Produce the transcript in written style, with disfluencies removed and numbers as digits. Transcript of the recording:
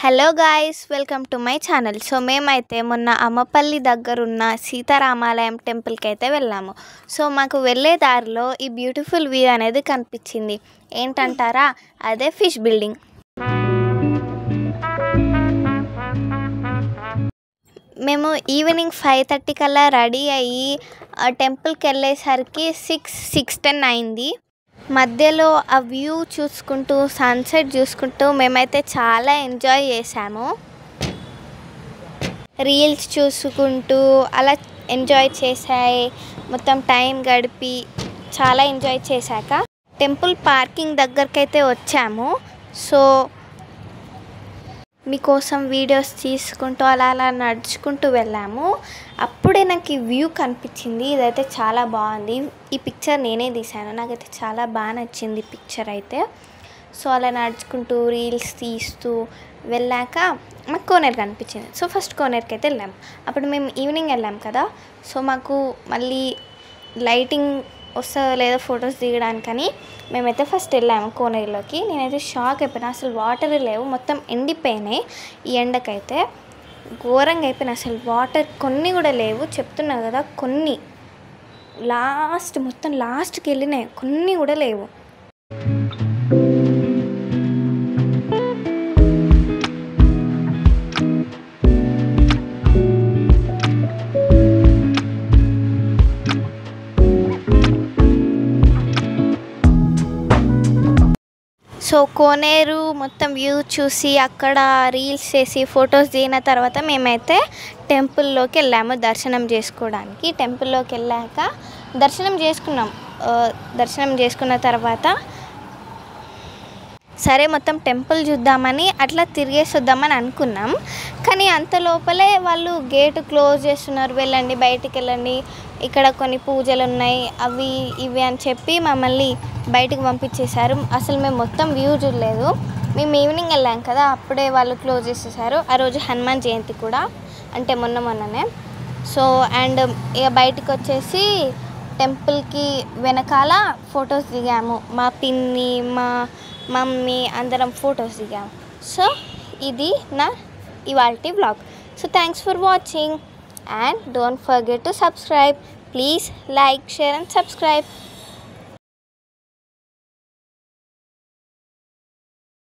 Hello guys, welcome to my channel. So మేమైతే మొన్న అమ్మపల్లి దగ్గరున్న సీతారామాలయం టెంపుల్కి అయితే వెళ్ళాము. సో మాకు వెళ్ళే దారిలో ఈ బ్యూటిఫుల్ వ్యూ అనేది కనిపించింది. ఏంటంటారా? అదే ఫిష్ బిల్డింగ్. మేము ఈవినింగ్ 5:30 కల్లా రెడీ అయ్యి టెంపుల్కి వెళ్ళేసరికి 6:10 అయింది. మధ్యలో ఆ వ్యూ చూసుకుంటూ సన్సెట్ చూసుకుంటూ మేమైతే చాలా ఎంజాయ్ చేసాము. రీల్స్ చూసుకుంటూ అలా ఎంజాయ్ చేసాయి. మొత్తం టైం గడిపి చాలా ఎంజాయ్ చేశాక టెంపుల్ పార్కింగ్ దగ్గరకైతే వచ్చాము. సో మీకోసం వీడియోస్ తీసుకుంటూ అలా నడుచుకుంటూ వెళ్ళాము. అప్పుడే నాకు ఈ వ్యూ కనిపించింది. ఇదైతే చాలా బాగుంది. ఈ పిక్చర్ నేనే తీశాను. నాకైతే చాలా బాగా నచ్చింది పిక్చర్ అయితే. సో అలా నడుచుకుంటూ రీల్స్ తీస్తూ వెళ్ళాక మాకు కోనేరు కనిపించింది. సో ఫస్ట్ కోనేరుకి అయితే వెళ్ళాము. అప్పుడు మేము ఈవినింగ్ వెళ్ళాం కదా. సో మాకు మళ్ళీ లైటింగ్ వస్తుందో లేదో ఫొటోస్ దిగడానికని మేమైతే ఫస్ట్ వెళ్ళాము కోనేరులోకి. నేనైతే షాక్ అయిపోయినా. అసలు వాటర్ లేవు, మొత్తం ఎండిపోయినాయి. ఈ ఎండకైతే ఘోరంగా అయిపోయినాయి. అసలు వాటర్ కొన్ని కూడా లేవు. చెప్తున్నా కదా, కొన్ని మొత్తం లాస్ట్కి వెళ్ళినాయి, కొన్ని కూడా లేవు. సో కోనేరు మొత్తం వ్యూ చూసి అక్కడ రీల్స్ చేసి ఫొటోస్ దిగిన తర్వాత మేమైతే టెంపుల్లోకి వెళ్ళాము దర్శనం చేసుకోవడానికి. టెంపుల్లోకి వెళ్ళాక దర్శనం చేసుకున్న తర్వాత సరే మొత్తం టెంపుల్ చూద్దామని అట్లా తిరిగేసి వద్దామని అనుకున్నాం. కానీ అంత లోపలే వాళ్ళు గేటు క్లోజ్ చేస్తున్నారు, వెళ్ళండి, బయటికి వెళ్ళండి, ఇక్కడ కొన్ని పూజలు ఉన్నాయి, అవి ఇవి అని చెప్పి మమ్మల్ని బయటికి పంపించేశారు. అసలు మేము మొత్తం వ్యూ చూడలేదు. మేము ఈవినింగ్ వెళ్ళాం కదా, అప్పుడే వాళ్ళు క్లోజ్ చేసేసారు. ఆ రోజు హనుమాన్ జయంతి కూడా, అంటే మొన్ననే. సో అండ్ ఇక బయటకు వచ్చేసి టెంపుల్కి వెనకాల ఫొటోస్ దిగాము. మా పిన్ని, మా మమ్మీ అందరం ఫొటోస్ దిగాము. సో ఇది నా ఇవాల్టి vlog. So thanks for watching and don't forget to subscribe. Please like, share and subscribe.